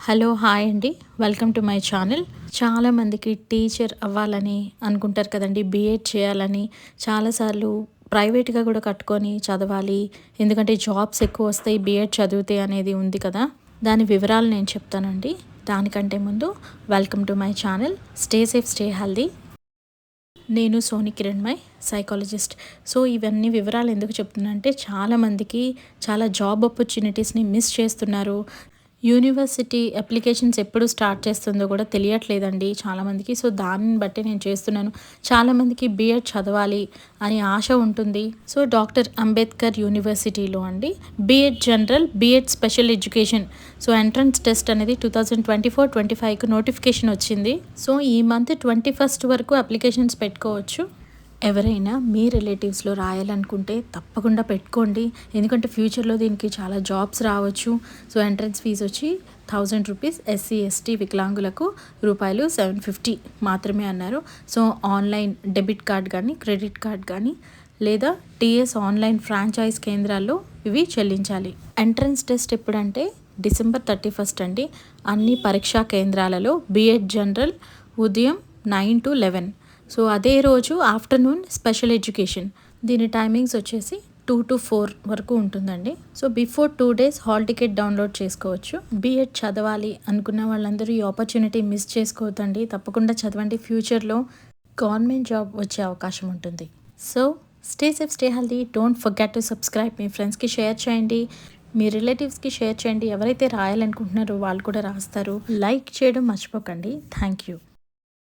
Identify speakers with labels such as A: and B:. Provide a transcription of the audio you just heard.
A: Hello hi అండి, welcome to my channel. చాలామందికి teacher అవ్వాలని అనుకుంటారు కదండి, బీఎడ్ చేయాలని. చాలాసార్లు ప్రైవేట్గా కూడా కట్టుకొని చదవాలి, ఎందుకంటే జాబ్స్ ఎక్కువ వస్తాయి బీఎడ్ చదివితే అనేది ఉంది కదా. దాని వివరాలు నేను చెప్తానండి. దానికంటే ముందు welcome to my channel. Stay safe, stay healthy. నేను సోని కిరణ్మయ్, సైకాలజిస్ట్. సో ఇవన్నీ వివరాలు ఎందుకు చెప్తున్నా అంటే, చాలామందికి చాలా జాబ్ ఆపర్చునిటీస్ని మిస్ చేస్తున్నారు. యూనివర్సిటీ అప్లికేషన్స్ ఎప్పుడు స్టార్ట్ చేస్తుందో కూడా తెలియట్లేదండి చాలామందికి. సో దాన్ని బట్టి నేను చేస్తున్నాను. చాలామందికి బీఎడ్ చదవాలి అని ఆశ ఉంటుంది. సో డాక్టర్ అంబేద్కర్ యూనివర్సిటీలో అండి BEd general, BEd special education, so entrance test అనేది 2024-25కు నోటిఫికేషన్ వచ్చింది. సో ఈ మంత్ 21 వరకు అప్లికేషన్స్ పెట్టుకోవచ్చు. ఎవరైనా మీ రిలేటివ్స్లో రాయాలనుకుంటే తప్పకుండా పెట్టుకోండి, ఎందుకంటే ఫ్యూచర్లో దీనికి చాలా జాబ్స్ రావచ్చు. సో ఎంట్రన్స్ ఫీజు వచ్చి 1000 రూపీస్, ఎస్సీ ఎస్టీ వికలాంగులకు రూపాయలు 750 మాత్రమే అన్నారు. సో ఆన్లైన్ డెబిట్ కార్డ్ కానీ క్రెడిట్ కార్డ్ కానీ లేదా టీఎస్ ఆన్లైన్ ఫ్రాంచైజ్ కేంద్రాల్లో ఇవి చెల్లించాలి. ఎంట్రన్స్ టెస్ట్ ఎప్పుడంటే December 31 అండి. అన్ని పరీక్షా కేంద్రాలలో బీఎడ్ జనరల్ ఉదయం 9 to 11. సో అదే రోజు ఆఫ్టర్నూన్ స్పెషల్ ఎడ్యుకేషన్, దీని టైమింగ్స్ వచ్చేసి 2 to 4 వరకు ఉంటుందండి. So before 2 days hall ticket download చేసుకోవచ్చు. బీఎడ్ చదవాలి అనుకున్న వాళ్ళందరూ ఈ ఆపర్చునిటీ మిస్ చేసుకోవద్దండి, తప్పకుండా చదవండి. ఫ్యూచర్లో గవర్నమెంట్ జాబ్ వచ్చే అవకాశం ఉంటుంది. So stay safe, stay healthy. Don't forget to subscribe. మీ ఫ్రెండ్స్కి షేర్ చేయండి, మీ రిలేటివ్స్కి షేర్ చేయండి. ఎవరైతే రాయాలనుకుంటున్నారో వాళ్ళు కూడా రాస్తారు. లైక్ చేయడం మర్చిపోకండి. Thank you.